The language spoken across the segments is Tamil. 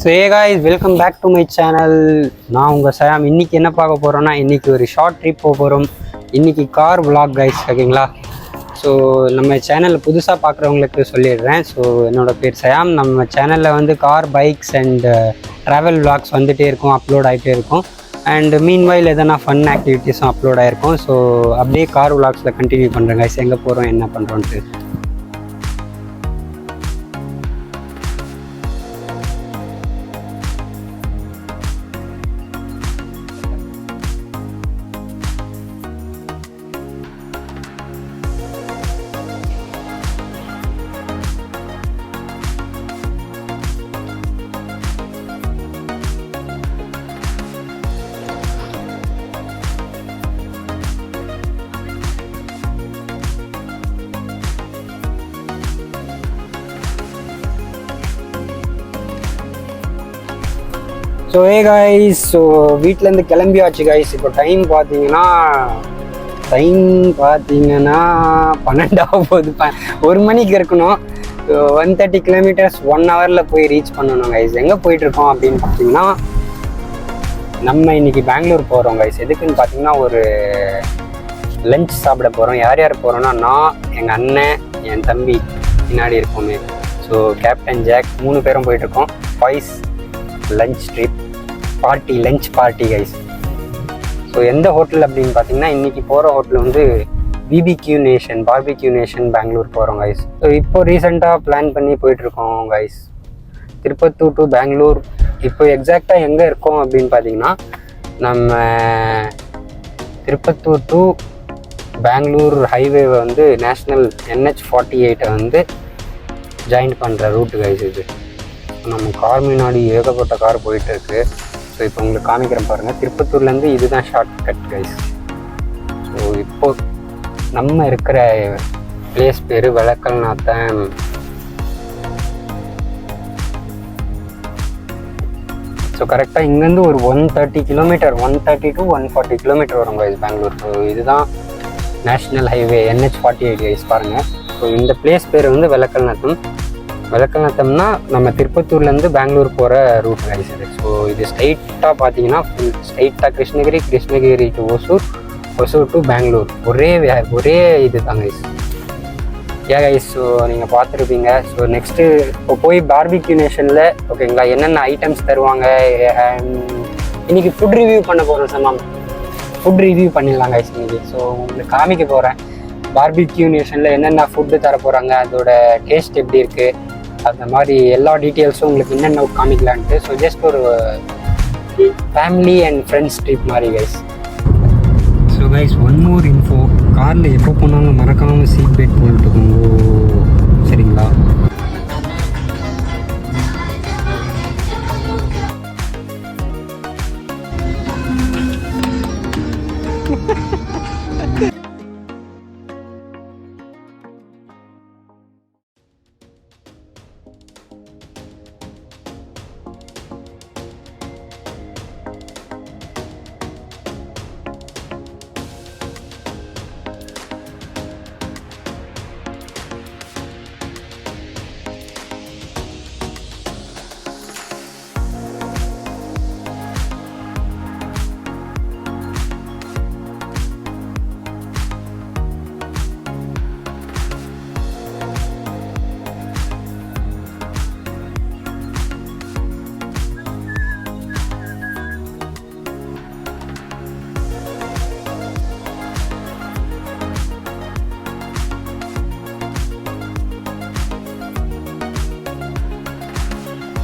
So hey guys welcome back to my channel. நான் உங்கள் சயாம். இன்றைக்கி என்ன பார்க்க போகிறோன்னா, இன்றைக்கி ஒரு ஷார்ட் ட்ரிப் போக போகிறோம். இன்றைக்கி கார் விலாக் கைஸ், ஓகேங்களா? ஸோ நம்ம சேனலில் புதுசாக பார்க்குறவங்களுக்கு சொல்லிடுறேன். ஸோ என்னோடய பேர் சயாம். நம்ம சேனலில் வந்து car, bikes and travel vlogs வந்துகிட்டே இருக்கும், அப்லோட் ஆகிட்டே இருக்கும். அண்ட் மீன்வைல் எதனா ஃபன் ஆக்டிவிட்டீஸும் அப்லோட் ஆகிருக்கும். ஸோ அப்படியே கார் விலாக்ஸில் கண்டினியூ பண்ணுறேன் கைஸ், எங்கே போகிறோம் என்ன பண்ணுறோன்ட்டு. ஸோ ஏ கைஸ், ஸோ வீட்டிலேருந்து கிளம்பியாச்சு கைஸ். இப்போ டைம் பார்த்தீங்கன்னா 12 போகுது. 1 மணிக்கு இருக்கணும். 130 கிலோமீட்டர்ஸ் 1 ஹவரில் போய் ரீச் பண்ணணும் கைஸ். எங்கே போயிட்டுருக்கோம் அப்படின்னு பார்த்தீங்கன்னா, நம்ம இன்னைக்கு பெங்களூர் போகிறோம் கைஸ். எதுக்குன்னு பார்த்தீங்கன்னா, ஒரு லஞ்ச் சாப்பிட போகிறோம். யார் யார் போகிறோன்னா, நான், எங்கள் அண்ணன், என் தம்பி பின்னாடி இருக்கோமே. ஸோ கேப்டன் ஜாக் 3 பேரும் போயிட்டுருக்கோம். Boys lunch trip lunch party guys. So எந்த ஹோட்டல் அப்படின்னு பார்த்தீங்கன்னா, இன்றைக்கி போகிற ஹோட்டல் வந்து பார்பிக்யூ நேஷன் பெங்களூர் போகிறோம் கைஸ். ஸோ இப்போ ரீசெண்டாக பிளான் பண்ணி போயிட்டுருக்கோம் கைஸ், திருப்பத்தூர் டு பெங்களூர். இப்போ எக்ஸாக்டாக எங்கே இருக்கோம் அப்படின்னு பார்த்தீங்கன்னா, நம்ம திருப்பத்தூர் டு பெங்களூர் ஹைவேவை வந்து நேஷ்னல் NH48 வந்து ஜாயின் பண்ணுற ரூட்டு கைஸ் இது. நம்ம கார் முன்னாடி ஏகப்பட்ட கார் போயிட்டு இருக்கு. ஸோ இப்போ உங்களுக்கு காமிக்கிறேன் பாருங்கள். திருப்பத்தூர்லேருந்து இதுதான் ஷார்ட் கட் கைஸ். ஸோ இப்போ நம்ம இருக்கிற பிளேஸ் பேர் விளக்கல்நாத்தம். ஸோ கரெக்டாக இங்கேருந்து ஒரு 130 கிலோமீட்டர், 130 to 140 கிலோமீட்டர் வரும் கைஸ் பெங்களூர். ஸோ இதுதான் நேஷ்னல் ஹைவே NH48 கைஸ் பாருங்கள். ஸோ இந்த பிளேஸ் பேர் வந்து விளக்கல்நாத்தம்னா நம்ம திருப்பத்தூர்லேருந்து பெங்களூர் போகிற ரூட் கைஸ் இது. ஸோ இது ஸ்ட்ரைட்டாக பார்த்தீங்கன்னா ஸ்ட்ரைட்டாக கிருஷ்ணகிரி டு ஒசூர் டு பெங்களூர். ஒரே இது தான் கைஸ். கைஸ், ஸோ நீங்கள் பார்த்துருப்பீங்க. ஸோ நெக்ஸ்ட்டு இப்போ போய் பார்பிக்யூ நேஷனில் ஓகேங்களா, என்னென்ன ஐட்டம்ஸ் தருவாங்க. இன்றைக்கி ஃபுட் ரிவ்யூ பண்ண போகிறோம் சார். ஃபுட் ரிவ்யூ பண்ணிடலாம் கைஸ் இன்றைக்கி. ஸோ உங்களுக்கு காமிக்க போகிறேன் பார்பிக்யூ நேஷனில் என்னென்ன ஃபுட்டு தர போகிறாங்க, அதோட டேஸ்ட் எப்படி இருக்குது, அந்த மாதிரி எல்லா டீட்டெயில்ஸும் உங்களுக்கு என்னென்ன காமிக்கலான்ட்டு. ஸோ ஜஸ்ட் ஒரு ஃபேமிலி அண்ட் ஃப்ரெண்ட்ஸ் ட்ரிப் மாதிரி guys. So guys, one more info. காரில் எப்போ போனாலும் மறக்காமல் சீட் பெல்ட் போட்டுக்கோங்க, சரிங்களா?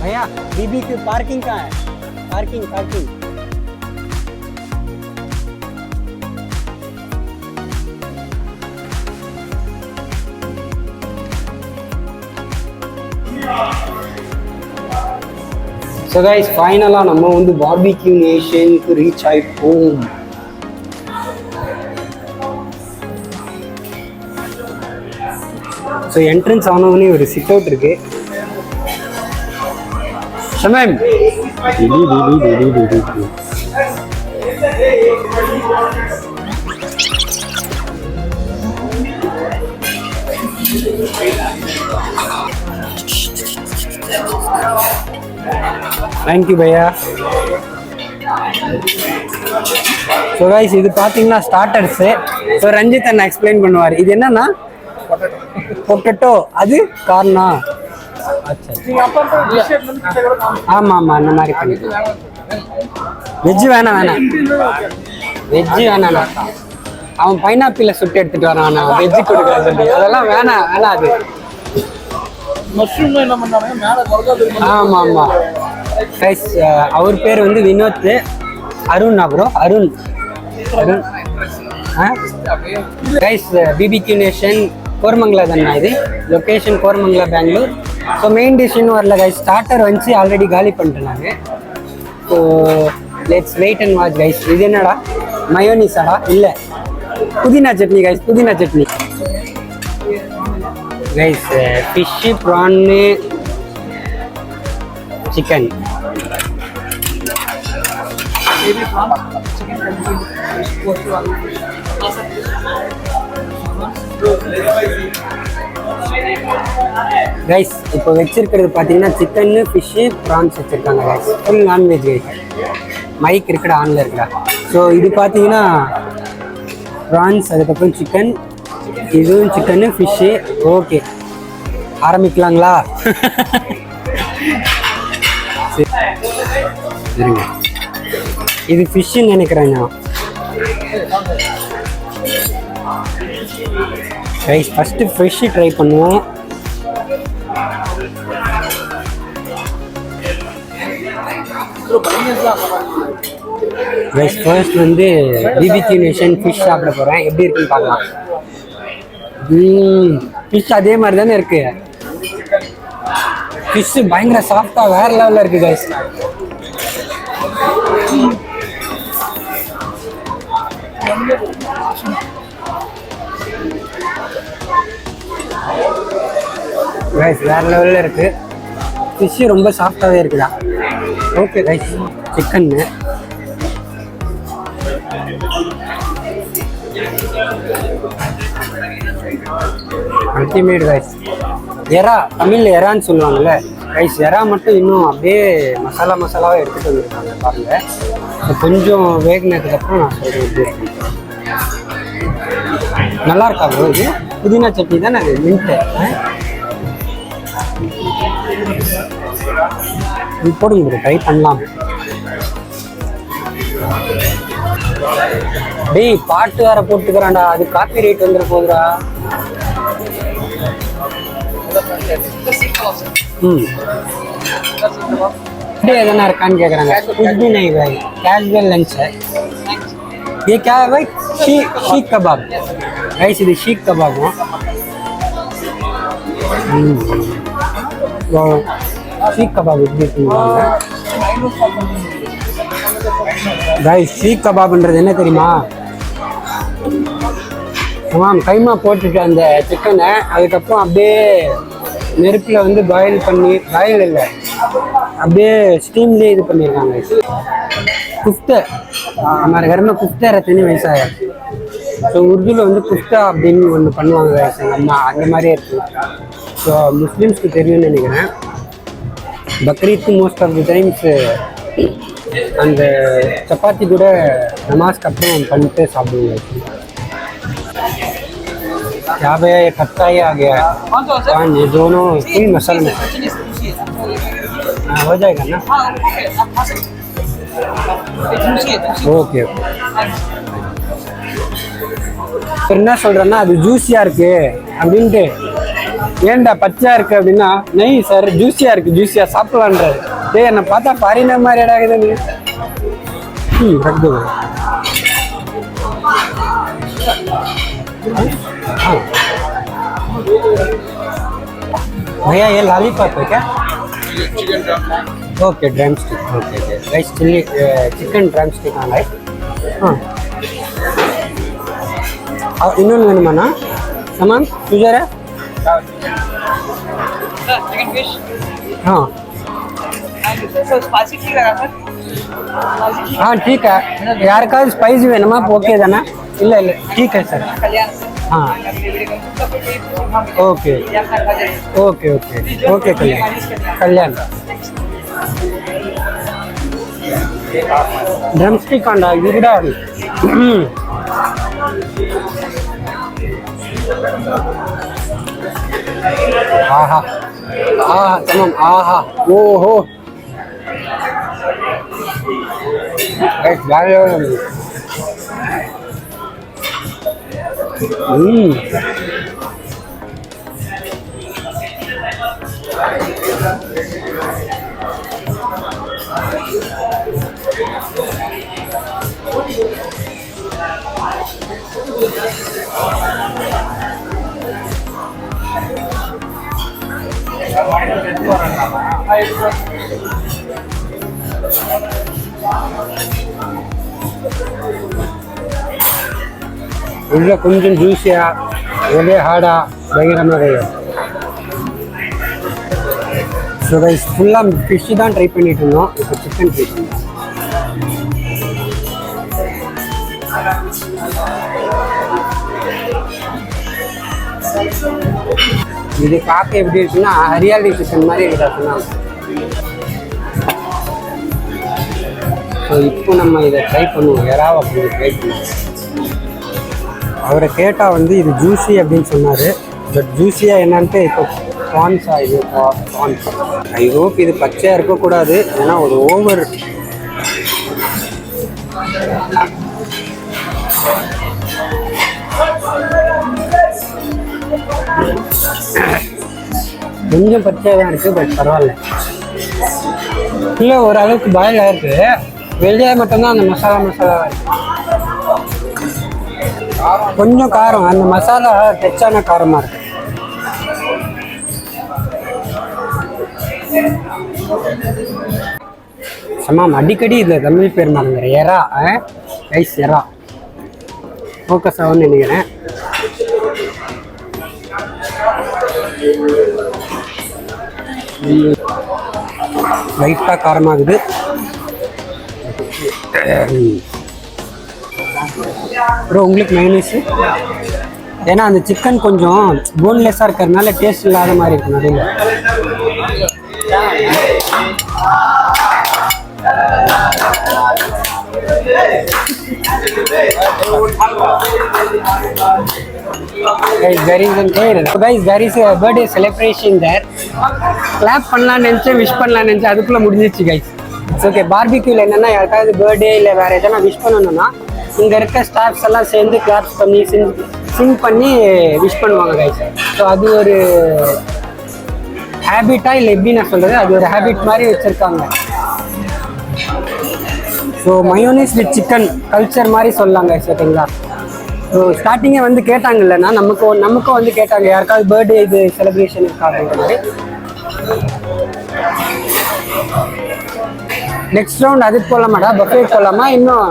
भैया बीबी की पार्किंग कहाँ है? पार्किंग ஸோ கைஸ், ஃபைனலாக நம்ம வந்து பார்பிக்யூ நேஷனுக்கு ரீச் ஆகிப்போம். ஸோ என்ட்ரன்ஸ் ஆனவொடனே ஒரு சிட் அவுட் இருக்குது. Shamim. தேங்க்யூ பையா. ஸோ கைஸ் இது பார்த்தீங்கன்னா ஸ்டார்டர்ஸு. ஸோ ரஞ்சித் அண்ணா எக்ஸ்பிளைன் பண்ணுவார். இது என்னன்னா பொட்டேட்டோ, அது கார்னா. ஆமாம் ஆமாம் அந்த மாதிரி பண்ணி. வெஜ்ஜு வேணாம் வெஜ்ஜு வேணாண்ணா. அவன் பைனாப்பிள சுட்டு எடுத்துட்டு வரான் வெஜ்ஜு கொடுக்குற சொல்லி. அதெல்லாம் வேணாம் அது. ஆமாம் ஆமாம் கைஸ் அவர் பேர் வந்து Vinod. Arun bro, Arun guys. BBQ Nation Koramangala தானே இது location, Koramangala Bangalore. So main டிஷ்ஷுன்னு வரல கைஸ், ஸ்டார்டர் வந்து ஆல்ரெடி காலி பண்ணிட்டேன் நான். So let's wait and watch guys. இது என்னடா மயோனிஸாடா? இல்லை புதினா சட்னி கைஸ், புதினா chutney guys. Fish, prawn, chicken. Guys இப்போ வச்சிருக்கிறது பார்த்தீங்கன்னா சிக்கன்னு, ஃபிஷ்ஷு, ப்ரான்ஸ் வச்சுருக்காங்க guys. Full non veg guys. Mic இருக்குடா, ஆனில் இருக்குடா. ஸோ இது பார்த்தீங்கன்னா ப்ரான்ஸ், அதுக்கப்புறம் சிக்கன், இதுவும் சிக்கன்னு, ஃபிஷ்ஷு. ஓகே ஆரம்பிக்கலாங்களா? சரிங்க. இது ஃபிஷ்ஷுன்னு நினைக்கிறேங்க கைஸ். ஃபஸ்ட்டு ஃபிஷ்ஷு ட்ரை பண்ணுவோம். கைஸ் ஃபர்ஸ்ட் வந்து பிபிக்யூ நேஷன் ஃபிஷ் சாப்பிட போகிறேன். எப்படி இருக்குன்னு பார்க்கலாம். ஃபிஷ் அதே மாதிரி தானே இருக்கு. ஃபிஷ்ஷு பயங்கர சாஃப்டாக வேற லெவலில் இருக்குது கைஸ். கைஸ் வேற லெவலில் இருக்குது. ஃபிஷ்ஷு ரொம்ப சாஃப்டாகவே இருக்குதா. Okay guys, chicken ultimate guys. எறா, தமிழில் எறான்னு சொல்லுவாங்கல்ல கைஸ். எறா மட்டும் இன்னும் அப்படியே மசாலாவாக எடுத்துகிட்டு வந்துருக்காங்க பாருங்கள். கொஞ்சம் வேகினதுக்கப்புறம் நான் சொல்கிறேன் எப்படி இருக்கு. நல்லா இருக்கா ப்ரோ? இது புதினா சட்னி தானே, அது மின்ட்டு. இது போடுங்க ப்ரோ, ட்ரை பண்ணலாம். டேய் பாட்டு வேற போட்டுக்கிறான்டா, அது காப்பி ரேட் வந்துட போகுதுடா. எதனா இருக்கான்னு கேட்குறாங்க. कुछ भी नहीं भाई, कैजुअल लंच है. ये क्या है भाई? शीख कबाब गाइस. இது ஷீக் கபாபும். ஷீக் கபாப் எப்படி இருக்குங்க गाइस? ஷீக் கபாப்ன்றது என்ன தெரியுமா? ஆமாம், கைமா போட்டுட்டு அந்த சிக்கனை அதுக்கப்புறம் அப்படியே நெருப்பில் வந்து பாயில் பண்ணி, பாயில் இல்லை அப்படியே ஸ்டீம்லேயே இது பண்ணியிருக்காங்க. குஃப்தா हमारे घर में कुफ्ता रहते हैं वैसा है. ஸோ உருதுல வந்து குஃப்தா அப்படின்னு ஒன்று பண்ணுவாங்க எங்கள் அம்மா, அந்த மாதிரியே இருக்குது. ஸோ முஸ்லீம்ஸ்க்கு தெரியும்னு நினைக்கிறேன். பக்ரீத்துக்கு மோஸ்ட் ஆஃப் தி டைம்ஸ் அந்த சப்பாத்தி கூட நமாஸ்க்கு அப்புறம் பண்ணிட்டு சாப்பிடுவாங்க. क्या भैया ये खट्टा ही आ गया है. हाँ ये दोनों फुल मसल में. हाँ हो जाएगा ना. ஓகே. என்ன சொல்கிறேன்னா அது ஜூஸியாக இருக்கு அப்படின்ட்டு. ஏன்டா பச்சையாக இருக்கு அப்படின்னா, நெய் சார் ஜூஸியாக இருக்கு, ஜூஸியாக சாப்பிடலான்றாரு. டேய் என்னை பார்த்தா பாரின மாதிரி இடாகுதுன்னு. ரக்குது. भैया ये लॉलीपॉप है क्या? Okay drum stick. Okay rice chilli chicken drum stick हाँ राइट. हाँ ಇನ್ನೊಂದು ವೇணுமாண்ணா सामान तुझे है? Chicken fish. हाँ हाँ ठीक है. யாருக்காவது ஸ்பைசி வேணுமா? ஓகே தானே? இல்லை இல்லை ठीक है सर. हाँ ओके ओके ओके ओके कल्याण. ட்ரம் ஸ்டிக் ஆண்டா இது கூட ஆஹா ஆஹா தமம் ஆஹா ஓஹோ உள்ள கொஞ்சம் ஜூஸியா வெளியே ஹார்டா பயங்கரமாக ஸோ கைஸ் ஃபுல்லாக ஃபிஷ்ஷு தான் ட்ரை பண்ணிட்டு இருந்தோம். இப்போ சிக்கன் ஃபிஷ் இது பார்க்க எப்படி இருக்குன்னா ஹரியாலி சிக்கன் மாதிரி இருக்குன்னா. ஸோ இப்போ நம்ம இதை ட்ரை பண்ணுவோம். எறாவை அப்படி ட்ரை பண்ணுவோம். அவரை கேட்டால் வந்து இது ஜூஸி அப்படின்னு சொன்னார். பட் ஜூஸியாக என்னன்ட்டு இப்போ ப்ரான்ஸா இது ப்ரான்ஸ். ஐ ஹோப் இது பச்சையாக இருக்கக்கூடாது. ஏன்னா ஒரு ஓவர் கொஞ்சம் பச்சையாக தான் இருக்குது. பட் பரவாயில்ல. இல்லை ஓரளவுக்கு பாயில் ஆகிருக்கு. வெளியே மட்டும்தான் அந்த மசாலா இருக்கு. கொஞ்சம் காரம், அந்த மசாலா டச்சான காரமாக இருக்கு. சமாம் அடிக்கடி இதில் தமிழ் பேர் மறந்துடுறேன். எறா ரைஸ் எறா ஃபோக்கஸ் ஆகும்னு நினைக்கிறேன். லைட்டாக காரமாகுது. அப்புறம் உங்களுக்கு மைனஸு ஏன்னா அந்த சிக்கன் கொஞ்சம் போன்லெஸ்ஸாக இருக்கிறதுனால டேஸ்ட் இல்லாத மாதிரி இருக்கு நடுவில். there is a birthday celebration there. clap பண்ணலாம்னு நினச்சேன், விஷ் பண்ணலாம்னு நினச்சேன், அதுக்குள்ளே முடிஞ்சிச்சு கைஸ். ஓகே, பார்பிக்யூவில் என்னென்னா யாருக்காவது பர்த்டே இல்லை வேறு எதனா விஷ் பண்ணணும்னா இங்கே இருக்க ஸ்டாஃப்ஸ் எல்லாம் சேர்ந்து கிளாப்ஸ் பண்ணி சிங் பண்ணி விஷ் பண்ணுவாங்க கைஸ். ஸோ அது ஒரு ஹேபிட்டா இல்லை எப்படி நான் சொல்கிறது, அது ஒரு ஹேபிட் மாதிரி வச்சுருக்காங்க. So mayonnaise with chicken culture மாதிரி சொல்லலாங்க சரிங்களா. ஸோ ஸ்டார்டிங்கே வந்து கேட்டாங்க இல்லைன்னா நமக்கும் வந்து கேட்டாங்க யாருக்காவது பர்த்டே இது செலிப்ரேஷன் இருக்கா அப்படின்ற மாதிரி. நெக்ஸ்ட் ரவுண்ட் அதுக்கு போகலாமாடா, பஃபே போகலாமா? இன்னும்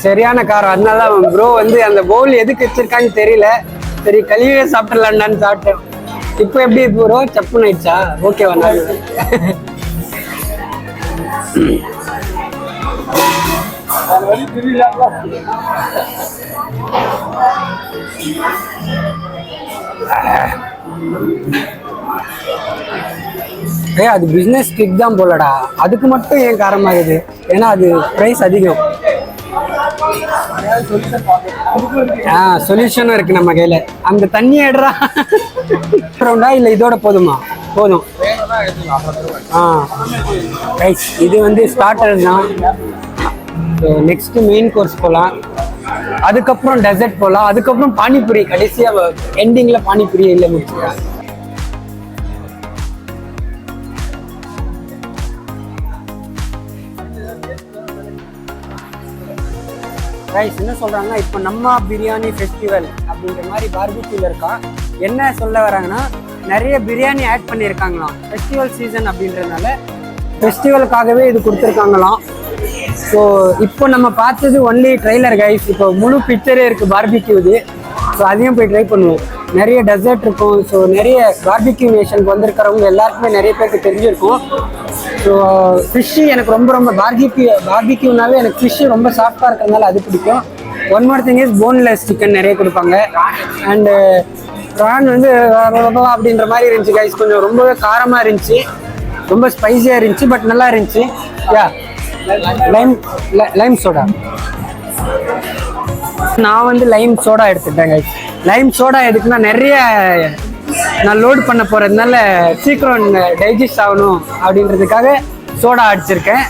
சரியான காரம். அதனால ப்ரோ வந்து அந்த பவுல் எதுக்கு வச்சிருக்கான்னு தெரியல. சரி கழுவியே சாப்பிடலான்னு சாப்பிட்டேன். இப்போ எப்படி ப்ரோ சப்புன்னு ஆயிடுச்சா? ஓகேவா? நான் அது பிஸ்னஸ் ட்ரிக் தான் போலடா. அதுக்கு மட்டும் ஏன் காரமாகுது? ஏன்னா அது ப்ரைஸ் அதிகம். சொல்யூஷனும் இருக்கு நம்ம கையில. அந்த தண்ணி எடுறா இல்லை இதோட போதுமா? போதும். ரைஸ் இது வந்து ஸ்டார்டர் தான். நெக்ஸ்ட் மெயின் கோர்ஸ் போகலாம், அதுக்கப்புறம் டெசர்ட் போகலாம், அதுக்கப்புறம் பானிபூரி. கடைசியாக எண்டிங்கில் பானிபூரி இல்லை முடிச்சுக்கலாம். ரைஸ் என்ன சொல்கிறாங்கன்னா, இப்போ நம்ம பிரியாணி ஃபெஸ்டிவல் அப்படின்ற மாதிரி பார்பிக்யூவில் இருக்கா. என்ன சொல்ல வராங்கன்னா, நிறைய பிரியாணி ஆட் பண்ணியிருக்காங்களாம் ஃபெஸ்டிவல் சீசன் அப்படின்றதுனால. ஃபெஸ்டிவலுக்காகவே இது கொடுத்துருக்காங்களாம். ஸோ இப்போ நம்ம பார்த்தது ஒன்லி ட்ரெய்லர் கைஸ். இப்போ முழு பிக்சரே இருக்குது பார்பிக்யூது. ஸோ அதையும் போய் ட்ரை பண்ணுவோம். நிறைய டெசர்ட் இருக்கும். ஸோ நிறைய பார்பிக்யூ நேஷனுக்கு வந்திருக்கிறவங்க எல்லாருக்குமே நிறைய பேருக்கு தெரிஞ்சிருக்கும். ஸோ ஃபிஷ்ஷு எனக்கு ரொம்ப பார்பிக்யூனாவே எனக்கு ஃபிஷ்ஷு ரொம்ப சாஃப்டாக இருக்கிறதுனால அது பிடிக்கும். One more thing is boneless chicken நிறைய கொடுப்பாங்க. அண்டு ப்ரான் வந்து அப்படின்ற மாதிரி இருந்துச்சு கைஸ். கொஞ்சம் ரொம்பவே காரமாக இருந்துச்சு, ரொம்ப ஸ்பைஸியாக இருந்துச்சு, பட் நல்லா இருந்துச்சு. யா லைம் சோடா. நான் வந்து லைம் சோடா எடுத்துட்டேன் கைஸ். லைம் சோடா எதுக்குன்னா நிறைய நான் லோட் பண்ண போகிறதுனால சீக்கிரம் டைஜஸ்ட் ஆகணும் அப்படின்றதுக்காக சோடா அடிச்சிருக்கேன்.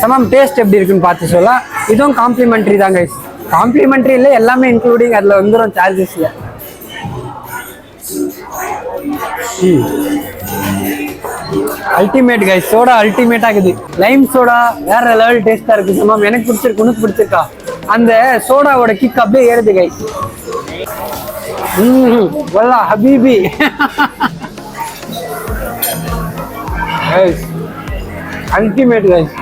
சமம் டேஸ்ட் எப்படி இருக்குன்னு பார்த்து சொல்லலாம். இதுவும் காம்ப்ளிமெண்ட்ரி தான் கைஸ். காம்ப்ளிமெண்ட்ரி இல்லை, எல்லாமே இன்க்ளூடிங் அதில் வந்துடும் சார்ஜஸில். அல்டிமேட் கைஸ், சோடா அல்டிமேட்டாக இருக்குது. லைம் சோடா வேற லெவல் டேஸ்ட்டாக இருக்குது. சமம் எனக்கு பிடிச்சிருக்கு, உனக்கு பிடிச்சிருக்கா? அந்த சோடாவோட கிக் அப்படியே ஏறுது கைஸ். வல்லா ஹபீபி. Ultimate guys.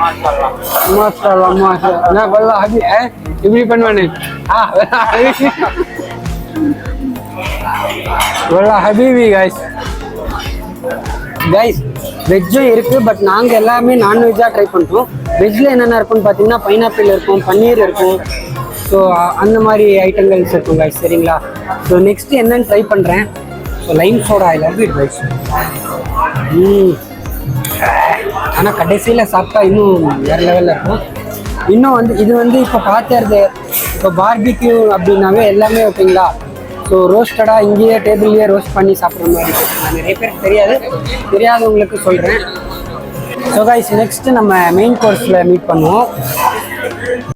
மாஷாஅல்லாஹ் மாஷாஅல்லாஹ். நான் வல்லா ஹபீபி இப்படி பண்ணுவானே. வல்லா ஹபீபி கைஸ். கைஸ் வெஜ்ஜும் இருக்குது, பட் நாங்கள் எல்லாமே நான்வெஜ்ஜாக ட்ரை பண்ணுறோம். வெஜ்ஜில் என்னென்ன இருக்குன்னு பார்த்தீங்கன்னா பைனாப்பிள் இருக்கும், பன்னீர் இருக்கும், ஸோ அந்த மாதிரி ஐட்டங்கள்ஸ் இருக்கும் கைஸ். சரிங்களா? ஸோ நெக்ஸ்ட்டு என்னென்னு ட்ரை பண்ணுறேன். So Lime soda I love it guys. ஆனால் கடைசியில் சாப்பிட்டா இன்னும் வேறு லெவலில் இருக்கும். இன்னும் வந்து இது வந்து இப்போ பார்த்துறது, இப்போ பார்பிக்யூ அப்படின்னாவே எல்லாமே ஓகேங்களா. ஸோ ரோஸ்டடாக இங்கேயே டேபிள்லேயே ரோஸ்ட் பண்ணி சாப்பிட்ற மாதிரி நிறைய பேருக்கு தெரியாதவங்களுக்கு சொல்கிறேன். ஸோ கைஸ் நெக்ஸ்ட்டு நம்ம மெயின் கோர்ஸில் மீட் பண்ணுவோம்.